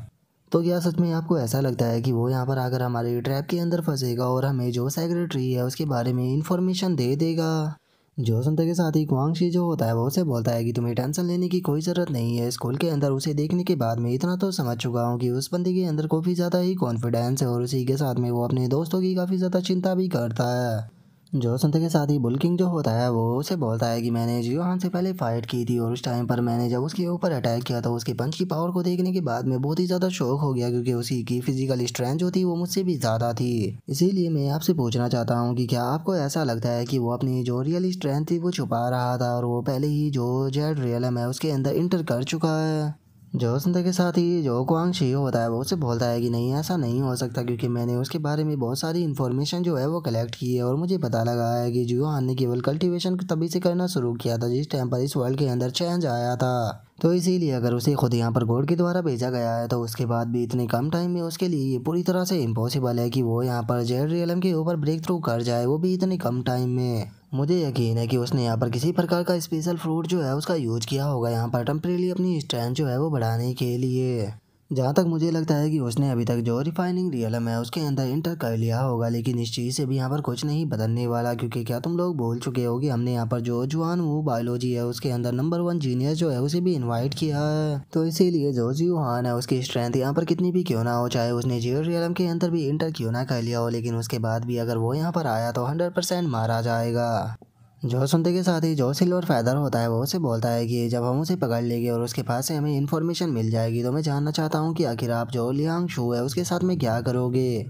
तो क्या सच में आपको ऐसा लगता है कि वो यहाँ पर आकर हमारे ट्रैप के अंदर फंसेगा और हमें जो सेक्रेटरी है उसके बारे में इंफॉर्मेशन दे देगा? जो सुनते के साथ ही क्वांगशी जो होता है वो उसे बोलता है कि तुम्हें टेंशन लेने की कोई ज़रूरत नहीं है, स्कूल के अंदर उसे देखने के बाद मैं इतना तो समझ चुका हूँ कि उस बंदे के अंदर काफ़ी ज़्यादा ही कॉन्फिडेंस है और उसी के साथ में वो अपने दोस्तों की काफ़ी ज़्यादा चिंता भी करता है। जो सुनते के साथ ही बुल किंग जो होता है वो उसे बोलता है कि मैंने जियोहान से पहले फाइट की थी और उस टाइम पर मैंने जब उसके ऊपर अटैक किया था उसके पंच की पावर को देखने के बाद मैं बहुत ही ज़्यादा शौक हो गया, क्योंकि उसी की फिजिकल स्ट्रेंथ जो थी वो मुझसे भी ज़्यादा थी। इसीलिए मैं आपसे पूछना चाहता हूँ कि क्या आपको ऐसा लगता है कि वो अपनी जो रियल स्ट्रेंथ थी वो छुपा रहा था और वो पहले ही जो जेड रियलम है उसके अंदर इंटर कर चुका है? जो सुनते के साथ ही जो क्वांगशी होता है वो उसे बोलता है कि नहीं, ऐसा नहीं हो सकता, क्योंकि मैंने उसके बारे में बहुत सारी इन्फॉर्मेशन जो है वो कलेक्ट की है और मुझे पता लगा है कि जियोहान ने केवल कल्टीवेशन तभी से करना शुरू किया था जिस टाइम पर इस वर्ल्ड के अंदर चेंज आया था। तो इसीलिए अगर उसे खुद यहाँ पर गॉड के द्वारा भेजा गया है तो उसके बाद भी इतने कम टाइम में उसके लिए ये पूरी तरह से इम्पॉसिबल है कि वो यहाँ पर जेड रियलम के ऊपर ब्रेक थ्रू कर जाए, वो भी इतने कम टाइम में। मुझे यकीन है कि उसने यहाँ पर किसी प्रकार का स्पेशल फ्रूट जो है उसका यूज किया होगा यहाँ पर टेम्परेली अपनी स्ट्रेंथ जो है वो बढ़ाने के लिए। जहाँ तक मुझे लगता है कि उसने अभी तक जो रिफाइनिंग रियलम है उसके अंदर इंटर कर लिया होगा, लेकिन इस चीज़ से भी यहाँ पर कुछ नहीं बदलने वाला, क्योंकि क्या तुम लोग भूल चुके हो कि हमने यहाँ पर जो जुआन वो बायोलॉजी है उसके अंदर नंबर 1 जीनियस जो है उसे भी इन्वाइट किया है। तो इसीलिए जो जुआन है उसकी स्ट्रेंथ यहाँ पर कितनी भी क्यों ना हो, चाहे उसने जियो रियलम के अंदर भी इंटर क्यों ना कर लिया हो, लेकिन उसके बाद भी अगर वो यहाँ पर आया तो 100% मारा जाएगा। जो सुनते के साथ ही जो सिल्वर फैदर होता है वो उसे बोलता है कि जब हम उसे पकड़ लेंगे और उसके पास से हमें इन्फॉर्मेशन मिल जाएगी तो मैं जानना चाहता हूँ कि आखिर आप जो लियांग शू है उसके साथ में क्या करोगे,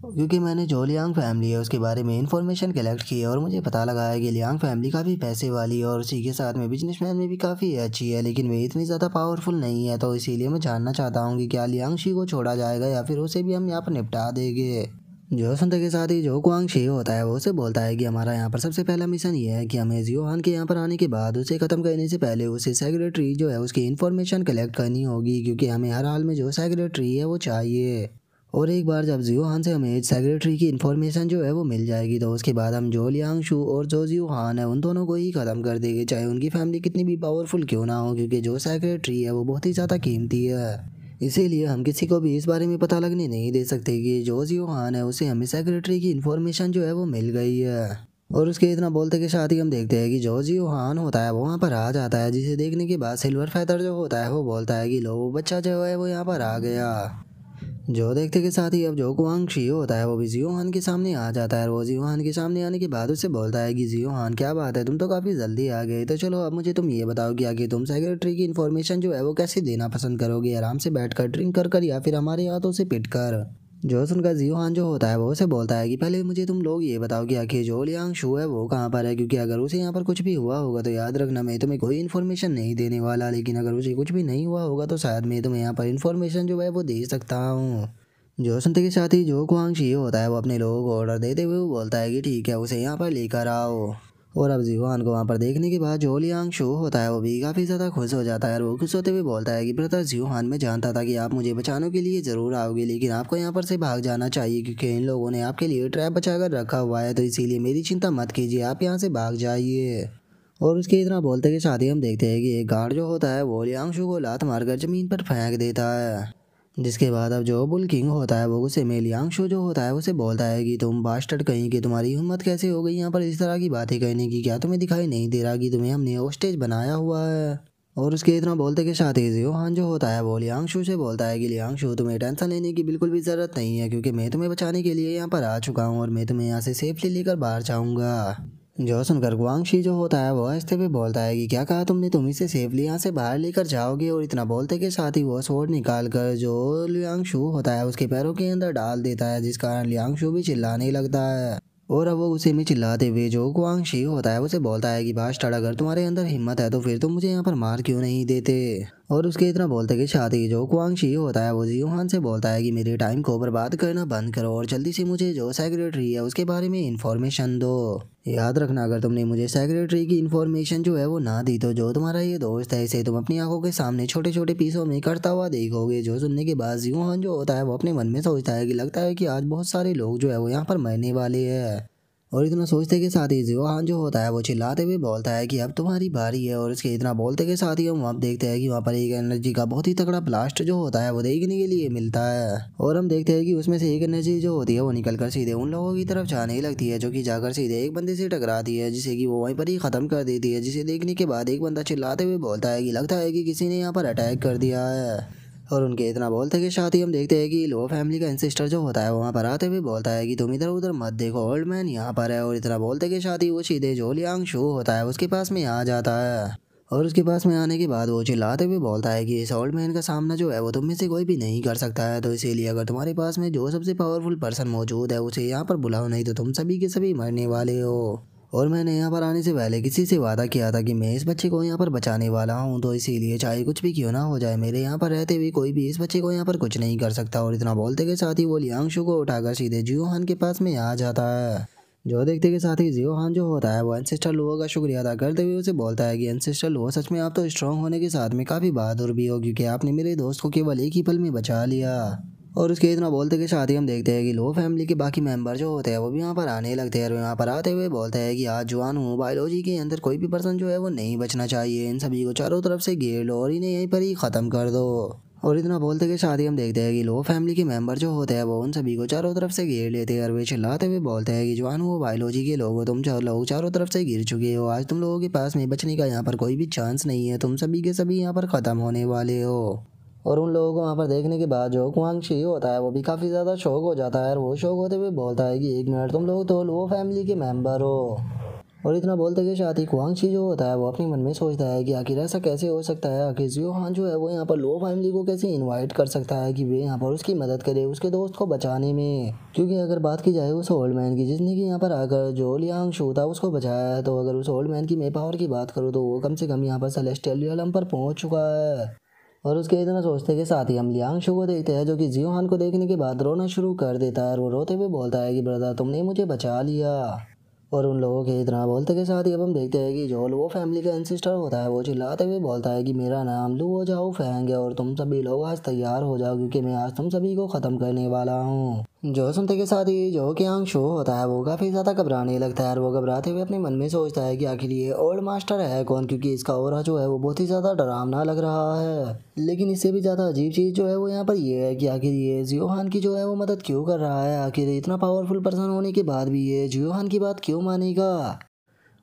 क्योंकि मैंने जो लियांग फैमिली है उसके बारे में इन्फॉर्मेशन कलेक्ट की है और मुझे पता लगा है कि लियांग फैमिली काफ़ी पैसे वाली है और उसी के साथ में बिजनेसमैन में भी काफ़ी अच्छी है, लेकिन वे इतनी ज़्यादा पावरफुल नहीं है। तो इसीलिए मैं जानना चाहता हूँ कि क्या लियांग शी को छोड़ा जाएगा या फिर उसे भी हम यहाँ पर निपटा देंगे। जो सुनते के साथ ही जो कुआंग शी होता है वो उसे बोलता है कि हमारा यहाँ पर सबसे पहला मिशन ये है कि हमें जियोहान के यहाँ पर आने के बाद उसे ख़त्म करने से पहले उसे सेक्रेटरी जो है उसकी इन्फॉर्मेशन कलेक्ट करनी होगी, क्योंकि हमें हर हाल में जो सेक्रेटरी है वो चाहिए। और एक बार जब जियोहान से हमें सेक्रेटरी की इन्फॉर्मेशन जो है वो मिल जाएगी तो उसके बाद हम जो लियांग शू और जो जियोहान है उन दोनों को ही ख़त्म कर देंगे, चाहे उनकी फैमिली कितनी भी पावरफुल क्यों ना हो, क्योंकि जो सेक्रेटरी है वो बहुत ही ज़्यादा कीमती है। इसीलिए हम किसी को भी इस बारे में पता लगने नहीं दे सकते कि जो जियोहान है उसे हमें सेक्रेटरी की इन्फॉर्मेशन जो है वो मिल गई है। और उसके इतना बोलते के साथ ही हम देखते हैं कि जो जियोहान होता है वो वहाँ पर आ जाता है, जिसे देखने के बाद सिल्वर फैदर जो होता है वो बोलता है कि लो वो बच्चा जो है वो यहाँ पर आ गया। जो देखते के साथ ही अब जो कुआंग शी होता है वो भी जियोहान के सामने आ जाता है और वो जियोहान के सामने आने के बाद उससे बोलता है कि जियोहान क्या बात है, तुम तो काफ़ी जल्दी आ गए, तो चलो अब मुझे तुम ये बताओ कि आगे तुम सेक्रेटरी की इन्फॉर्मेशन जो है वो कैसे देना पसंद करोगे, आराम से बैठकर ड्रिंक कर या फिर हमारे हाथों से पिट कर। जो सुनकर जियोहान जो होता है वो उसे बोलता है कि पहले मुझे तुम लोग ये बताओ कि आखिर जो लियांग शू है वो कहाँ पर है, क्योंकि अगर उसे यहाँ पर कुछ भी हुआ होगा तो याद रखना मैं तुम्हें कोई इन्फॉर्मेशन नहीं देने वाला, लेकिन अगर उसे कुछ भी नहीं हुआ होगा तो शायद मैं तुम्हें यहाँ पर इन्फॉर्मेशन जो है वो दे सकता हूँ। जो सुनते के साथ ही जो कुआंग शी होता है वो अपने लोगों को ऑर्डर देते हुए वो बोलता है कि ठीक है उसे यहाँ पर लेकर आओ। और अब जियोहान को वहाँ पर देखने के बाद जो लियांग शो होता है वो भी काफ़ी ज़्यादा खुश हो जाता है और वो खुश होते हुए बोलता है कि ब्रदर जियोहान, मैं जानता था कि आप मुझे बचाने के लिए ज़रूर आओगे, लेकिन आपको यहाँ पर से भाग जाना चाहिए क्योंकि इन लोगों ने आपके लिए ट्रैप बचा कर रखा हुआ है, तो इसीलिए मेरी चिंता मत कीजिए, आप यहाँ से भाग जाइए। और उसके इतना बोलते के साथ ही हम देखते हैं कि एक गार्ड जो होता है वो लियांग शू को लात मारकर ज़मीन पर फेंक देता है। जिसके बाद अब जो बुल किंग होता है वो उसे मेलियांगशो जो होता है उसे बोलता है कि तुम बास्टर्ड कहीं कि तुम्हारी हिम्मत कैसे हो गई यहाँ पर इस तरह की बातें कहने की, क्या तुम्हें दिखाई नहीं दे रहा कि तुम्हें हमने होस्टेज बनाया हुआ है। और उसके इतना बोलते के साथ ही जियोहान जो होता है वो लियांगशो से बोलता है कि लियांगशो तुम्हें टेंशन लेने की बिल्कुल भी ज़रूरत नहीं है, क्योंकि मैं तुम्हें बचाने के लिए यहाँ पर आ चुका हूँ और मैं तुम्हें यहाँ से सेफली लेकर बाहर जाऊँगा। जो सुनकर गुआंगशी जो होता है वो आहिस्ते पे बोलता है कि क्या कहा तुमने, तुम इसे सेफली यहाँ से बाहर लेकर जाओगे। और इतना बोलते के साथ ही वो स्वॉर्ड निकाल कर जो लियांगशू होता है उसके पैरों के अंदर डाल देता है, जिस कारण लियांगशू भी चिल्लाने लगता है। और अब वो उसे में चिल्लाते हुए जो गुआंगशी होता है उसे बोलता है कि बास्टर्ड, अगर तुम्हारे अंदर हिम्मत है तो फिर तुम मुझे यहाँ पर मार क्यों नहीं देते। और उसके इतना बोलते के साथ ही जो गुआंगशी होता है वो जियोहान से बोलता है कि मेरे टाइम को बर्बाद करना बंद करो और जल्दी से मुझे जो सेक्रेटरी है उसके बारे में इंफॉर्मेशन दो। याद रखना अगर तुमने मुझे सेक्रेटरी की इन्फॉर्मेशन जो है वो ना दी तो जो तुम्हारा ये दोस्त है इसे तुम अपनी आंखों के सामने छोटे छोटे पीसों में करता हुआ देखोगे। जो सुनने के बाद जियोहान जो होता है वो अपने मन में सोचता है कि लगता है कि आज बहुत सारे लोग जो है वो यहाँ पर मरने वाले हैं। और इतना सोचते के साथ ही जियोहान जो होता है वो चिल्लाते हुए बोलता है कि अब तुम्हारी बारी है। और इसके इतना बोलते के साथ ही हम वहाँ देखते हैं कि वहाँ पर एक एनर्जी का बहुत ही तगड़ा ब्लास्ट जो होता है वो देखने के लिए मिलता है। और हम देखते हैं कि उसमें से एक एनर्जी जो होती है वो निकलकर सीधे उन लोगों की तरफ जाने लगती है, जो कि जाकर सीधे एक बंदे से टकराती है, जिसे कि वो वहीं पर ही खत्म कर देती है। जिसे देखने के बाद एक बंदा चिल्लाते हुए बोलता है कि लगता है कि किसी ने यहाँ पर अटैक कर दिया है। और उनके इतना बोलते के साथ ही हम देखते हैं कि लो फैमिली का इंसिस्टर जो होता है वहाँ पर आते हुए बोलता है कि तुम इधर उधर मत देखो, ओल्ड मैन यहाँ पर है। और इतना बोलते के साथ ही वो सीधे जो लियांग शो होता है उसके पास में आ जाता है। और उसके पास में आने के बाद वो चिल्लाते हुए बोलता है कि इस ओल्ड मैन का सामना जो है वो तुम में से कोई भी नहीं कर सकता है, तो इसीलिए अगर तुम्हारे पास में जो सबसे पावरफुल पर्सन मौजूद है उसे यहाँ पर बुलाओ, नहीं तो तुम सभी के सभी मरने वाले हो। और मैंने यहाँ पर आने से पहले किसी से वादा किया था कि मैं इस बच्चे को यहाँ पर बचाने वाला हूँ, तो इसीलिए चाहे कुछ भी क्यों ना हो जाए मेरे यहाँ पर रहते हुए कोई भी इस बच्चे को यहाँ पर कुछ नहीं कर सकता। और इतना बोलते के साथ ही वो लियांगशु को उठाकर सीधे जियोहान के पास में आ जाता है। जो देखते के साथ ही जियोहान जो होता है वो एंसेस्टर लोगों का शुक्रिया अदा करते हुए उसे बोलता है कि एंसेस्टर लो, सच में आप तो स्ट्रांग होने के साथ में काफ़ी बहादुर भी हो, क्योंकि आपने मेरे दोस्त को केवल एक ही पल में बचा लिया। और उसके इतना बोलते के साथ ही हम देखते हैं कि लो फैमिली के बाकी मेंबर जो होते हैं वो भी यहाँ पर आने लगते हैं और यहाँ पर आते हुए बोलते हैं कि आज जवान हूँ, बायोलॉजी के अंदर कोई भी पर्सन जो है वो नहीं बचना चाहिए, इन सभी को चारों तरफ से घेर लो और इन्हें यहीं पर ही ख़त्म कर दो। और इतना बोलते के साथ ही हम देखते हैं कि लो फैमिली के मेंबर जो होते हैं वो उन सभी को चारों तरफ से घेर लेते हैं और वे चिल्लाते हुए बोलते हैं कि जवान वो बायोलॉजी के लोग हो, तुम लोग चारों तरफ से घिर चुके हो, आज तुम लोगों के पास में बचने का यहाँ पर कोई भी चांस नहीं है, तुम सभी के सभी यहाँ पर ख़त्म होने वाले हो। और उन लोगों को वहाँ पर देखने के बाद जो कुआंग शी होता है वो भी काफ़ी ज़्यादा शौक हो जाता है और वो शौक होते हुए बोलता है कि एक मिनट, तुम लोग तो लो फैमिली के मेंबर हो। और इतना बोलते के साथ ही कुआंग शी जो होता है वो अपने मन में सोचता है कि आखिर ऐसा कैसे हो सकता है, आखिर जियो हान जो है वो यहाँ पर लो फैमिली को कैसे इनवाइट कर सकता है कि वे यहाँ पर उसकी मदद करे उसके दोस्त को बचाने में। क्योंकि अगर बात की जाए उस ओल्ड मैन की जिसने कि यहाँ पर आकर जो लियांग शू था उसको बचाया है, तो अगर उस ओल्ड मैन की मैं पावर की बात करूँ तो वो कम से कम यहाँ पर सेलेस्टियल रियलम पर पहुँच चुका है। और उसके इतना सोचते के साथ ही हम लियांग शू को देखते हैं जो कि जियो हान को देखने के बाद रोना शुरू कर देता है और वो रोते हुए बोलता है कि ब्रदर, तुमने मुझे बचा लिया। और उन लोगों के इतना बोलते के साथ ही अब हम देखते हैं कि जो लुओ फैमिली का एंसेस्टर होता है वो चिल्लाते हुए बोलता है कि मेरा नाम लुओ जाओ फैंग है और तुम सभी लोग आज तैयार हो जाओ क्योंकि मैं आज तुम सभी को ख़त्म करने वाला हूँ। जो सुनते के साथ ही जो कियांग शो होता है वो काफ़ी ज़्यादा घबराने लगता है और वो घबराते हुए अपने मन में सोचता है कि आखिर ये ओल्ड मास्टर है कौन, क्योंकि इसका ऑरा जो है वो बहुत ही ज़्यादा डरावना लग रहा है। लेकिन इससे भी ज़्यादा अजीब चीज़ जो है वो यहाँ पर ये है कि आखिर ये जियो हान की जो है वो मदद क्यों कर रहा है, आखिर इतना पावरफुल पर्सन होने के बाद भी ये जियो हान की बात क्यों मानेगा।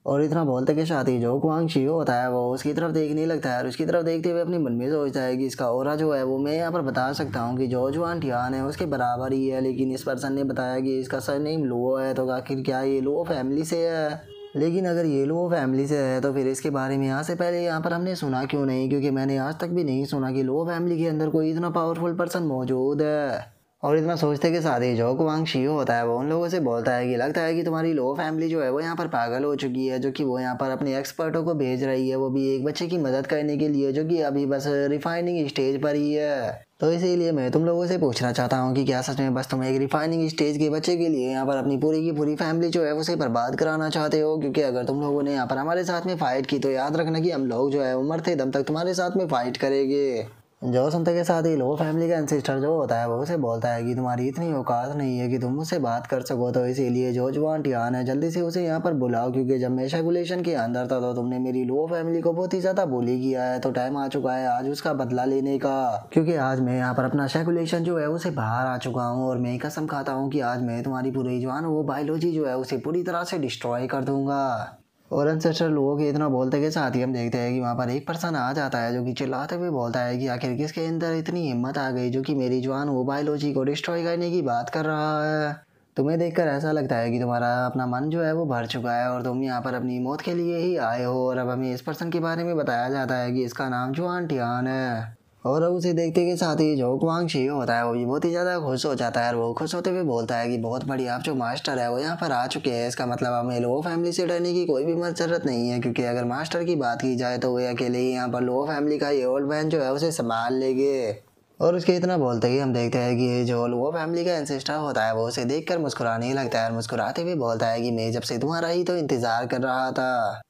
और इतना बोलते के साथ ही जो कुआंग शी होता है वो उसकी तरफ देखने लगता है और उसकी तरफ देखते हुए अपने मन में सोचता है कि इसका ऑरा जो है वो मैं यहाँ पर बता सकता हूँ कि जो जुआन टियान है उसके बराबर ही है, लेकिन इस पर्सन ने बताया कि इसका सरनेम लुओ है, तो आखिर क्या ये लुओ फैमिली से है। लेकिन अगर ये लुओ फैमिली से है तो फिर इसके बारे में यहाँ से पहले यहाँ पर हमने सुना क्यों नहीं, क्योंकि मैंने आज तक भी नहीं सुना कि लुओ फैमिली के अंदर कोई इतना पावरफुल पर्सन मौजूद है। और इतना सोचते के साथ ही जो कुआंग शी होता है वो उन लोगों से बोलता है कि लगता है कि तुम्हारी लो फैमिली जो है वो यहाँ पर पागल हो चुकी है, जो कि वो यहाँ पर अपने एक्सपर्टों को भेज रही है, वो भी एक बच्चे की मदद करने के लिए जो कि अभी बस रिफाइनिंग स्टेज पर ही है। तो इसीलिए मैं तुम लोगों से पूछना चाहता हूँ कि क्या सच में बस तुम एक रिफाइनिंग स्टेज के बच्चे के लिए यहाँ पर अपनी पूरी की पूरी फैमिली जो है उसे बर्बाद कराना चाहते हो, क्योंकि अगर तुम लोगों ने यहाँ पर हमारे साथ में फाइट की तो याद रखना कि हम लोग जो है वो मरते दम तक तुम्हारे साथ में फाइट करेंगे। जो सुनते के साथ ही लो फैमिली का एंसेस्टर जो होता है वो उसे बोलता है कि तुम्हारी इतनी औकात नहीं है कि तुम मुझसे बात कर सको, तो इसीलिए जो जवान टियान है जल्दी से उसे यहाँ पर बुलाओ, क्योंकि जब मैं शैगुलेशन के अंदर था तो तुमने मेरी लो फैमिली को बहुत ही ज़्यादा bully किया है, तो टाइम आ चुका है आज उसका बदला लेने का। क्योंकि आज मैं यहाँ पर अपना शैगुलेशन जो है उसे बाहर आ चुका हूँ और मैं कसम खाता हूँ कि आज मैं तुम्हारी पूरी जवान वो बायोलॉजी जो है उसे पूरी तरह से डिस्ट्रॉय कर दूंगा। और एंसेस्टर लोगों के इतना बोलते के साथ ही हम देखते हैं कि वहाँ पर एक पर्सन आ जाता है जो कि चिल्लाते हुए बोलता है कि आखिर किसके अंदर इतनी हिम्मत आ गई जो कि मेरी जवान वो बायोलॉजी को डिस्ट्रॉय करने की बात कर रहा है। तुम्हें देखकर ऐसा लगता है कि तुम्हारा अपना मन जो है वो भर चुका है और तुम यहाँ पर अपनी मौत के लिए ही आए हो। और अब हमें इस पर्सन के बारे में बताया जाता है कि इसका नाम जुआन टियान है। और अब उसे देखते के साथ ही जो कुआंग शी होता है वो भी बहुत ही ज़्यादा खुश हो जाता है और वो खुश होते हुए बोलता है कि बहुत बढ़िया, आप जो मास्टर है वो यहाँ पर आ चुके हैं, इसका मतलब हमें लो फैमिली से डरने की कोई भी जरूरत नहीं है, क्योंकि अगर मास्टर की बात की जाए तो वे अकेले ही यहाँ पर लो फैमिली का ये ओल्ड मैन जो है उसे संभाल लेंगे। और उसके इतना बोलते ही हम देखते हैं कि जो लो फैमिली का एंसेस्टर होता है वो उसे देखकर मुस्कुराने लगता है और मुस्कुराते हुए बोलता है कि मैं जब से तुम्हारा ही तो इंतज़ार कर रहा था।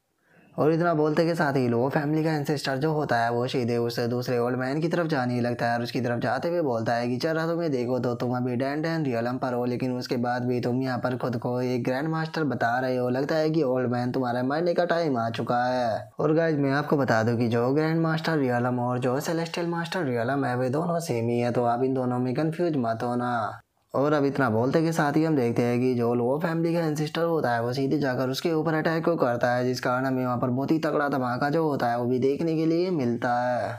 और इतना बोलते के साथ ही लो फैमिली का एंसेस्टर जो होता है वो सीधे उस दूसरे ओल्ड मैन की तरफ जाने लगता है और उसकी तरफ जाते हुए बोलता है कि चला तुम्हें देखो तो तुम अभी डैन डैन रियलम पर हो, लेकिन उसके बाद भी तुम यहाँ पर खुद को एक ग्रैंड मास्टर बता रहे हो, लगता है कि ओल्ड मैन तुम्हारे मरने का टाइम आ चुका है। और गाइज मैं आपको बता दूं कि जो ग्रैंड मास्टर रियलम और जो सेलेस्टियल मास्टर रियलम है वे दोनों सेम ही है, तो आप इन दोनों में कंफ्यूज मत होना। और अब इतना बोलते के साथ ही हम देखते हैं कि जो लो फैमिली का एंसेस्टर होता है वो सीधे जाकर उसके ऊपर अटैक को करता है, जिस कारण हमें वहाँ पर बहुत ही तगड़ा धमाका जो होता है वो भी देखने के लिए मिलता है।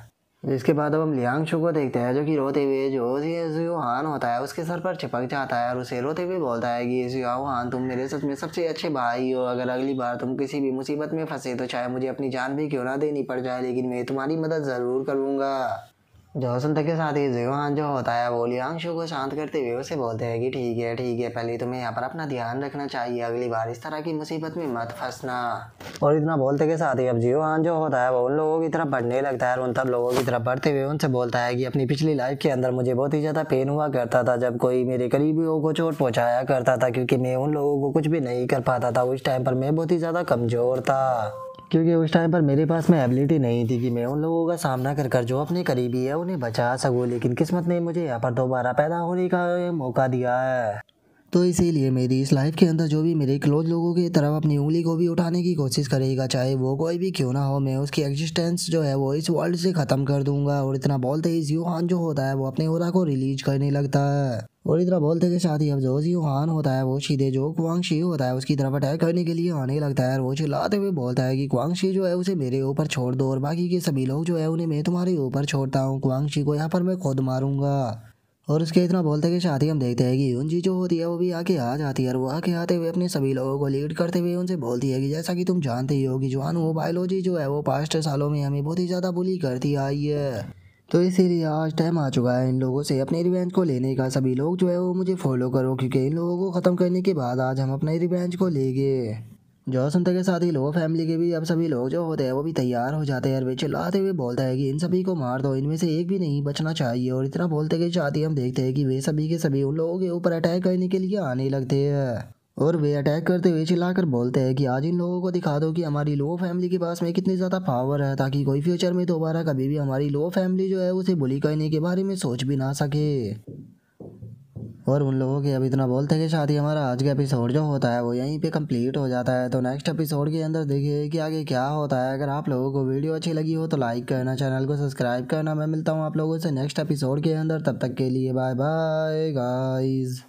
जिसके बाद अब हम लियांग शू को देखते हैं जो कि रोते हुए जो जियो हान होता है उसके सर पर चिपक जाता है और उसे रोते हुए बोलता है कि जियो हान तुम मेरे सच में सबसे अच्छे भाई हो, अगर अगली बार तुम किसी भी मुसीबत में फंसे तो चाहे मुझे अपनी जान भी क्यों ना देनी पड़ जाए, लेकिन मैं तुम्हारी मदद ज़रूर करूँगा। जो सुनते के साथ ही जियोहान जो होता है वो लियांग शू को शांत करते हुए उसे बोलते हैं कि ठीक है, पहले तुम्हें यहाँ पर अपना ध्यान रखना चाहिए, अगली बार इस तरह की मुसीबत में मत फंसना। और इतना बोलते के साथ ही अब जियोहान जो होता है वो उन लोगों की तरफ बढ़ने लगता है और उन तब लोगों की तरफ बढ़ते हुए उनसे बोलता है कि अपनी पिछली लाइफ के अंदर मुझे बहुत ही ज़्यादा पेन हुआ करता था जब कोई मेरे करीबियों को चोट पहुँचाया करता था, क्योंकि मैं उन लोगों को कुछ भी नहीं कर पाता था। उस टाइम पर मैं बहुत ही ज़्यादा कमज़ोर था, क्योंकि उस टाइम पर मेरे पास में एबिलिटी नहीं थी कि मैं उन लोगों का सामना कर कर जो अपने करीबी है उन्हें बचा सकूं, लेकिन किस्मत ने मुझे यहाँ पर दोबारा पैदा होने का मौका दिया है। तो इसीलिए मेरी इस लाइफ के अंदर जो भी मेरे क्लोज लोगों की तरफ अपनी उंगली को भी उठाने की कोशिश करेगा, चाहे वो कोई भी क्यों ना हो, मैं उसकी एग्जिस्टेंस जो है वो इस वर्ल्ड से ख़त्म कर दूंगा। और इतना बोलते ही जियो हान जो होता है वो अपने ओरा को रिलीज करने लगता है। और इतना बोलते के साथ ही अब जो जियो हान होता है वो सीधे जो क्वांग शी होता है उसकी तरफ अटैक करने के लिए आने लगता है। वो चिल्लाते हुए बोलता है कि क्वांग शी जो है उसे मेरे ऊपर छोड़ दो और बाकी के सभी लोग जो है उन्हें मैं तुम्हारे ऊपर छोड़ता हूँ। क्वांग शी को यहाँ पर मैं खुद मारूंगा। और उसके इतना बोलते के साथ ही हम देखते हैं कि यूनजी जो होती है वो भी आके आ जाती है। और वो आके आते हुए अपने सभी लोगों को लीड करते हुए उनसे बोलती है कि जैसा कि तुम जानते ही हो कि वो बायोलॉजी जो है वो पास्ट सालों में हमें बहुत ही ज़्यादा बुली करती आई है। तो इसीलिए आज टाइम आ चुका है इन लोगों से अपने रिवेंज को लेने का। सभी लोग जो है वो मुझे फॉलो करो, क्योंकि इन लोगों को ख़त्म करने के बाद आज हम अपने रिवेंज को लेंगे। जो सुनते के साथ ही लो फैमिली के भी अब सभी लोग जो होते हैं वो भी तैयार हो जाते हैं। और वे चिल्लाते हुए बोलता है कि इन सभी को मार दो, इनमें से एक भी नहीं बचना चाहिए। और इतना बोलते के साथ ही हम देखते हैं कि वे सभी के सभी उन लोगों के ऊपर अटैक करने के लिए आने लगते हैं। और वे अटैक करते हुए चिल्लाकर बोलते हैं कि आज इन लोगों को दिखा दो कि हमारी लो फैमिली के पास में कितनी ज़्यादा पावर है, ताकि कोई फ्यूचर में दोबारा कभी भी हमारी लो फैमिली जो है उसे बुली करने के बारे में सोच भी ना सके। और उन लोगों के अब इतना बोलते के साथ ही हमारा आज का एपिसोड जो होता है वो यहीं पे कंप्लीट हो जाता है। तो नेक्स्ट एपिसोड के अंदर देखिए कि आगे क्या होता है। अगर आप लोगों को वीडियो अच्छी लगी हो तो लाइक करना, चैनल को सब्सक्राइब करना। मैं मिलता हूँ आप लोगों से नेक्स्ट एपिसोड के अंदर, तब तक के लिए बाय बाय गाइज।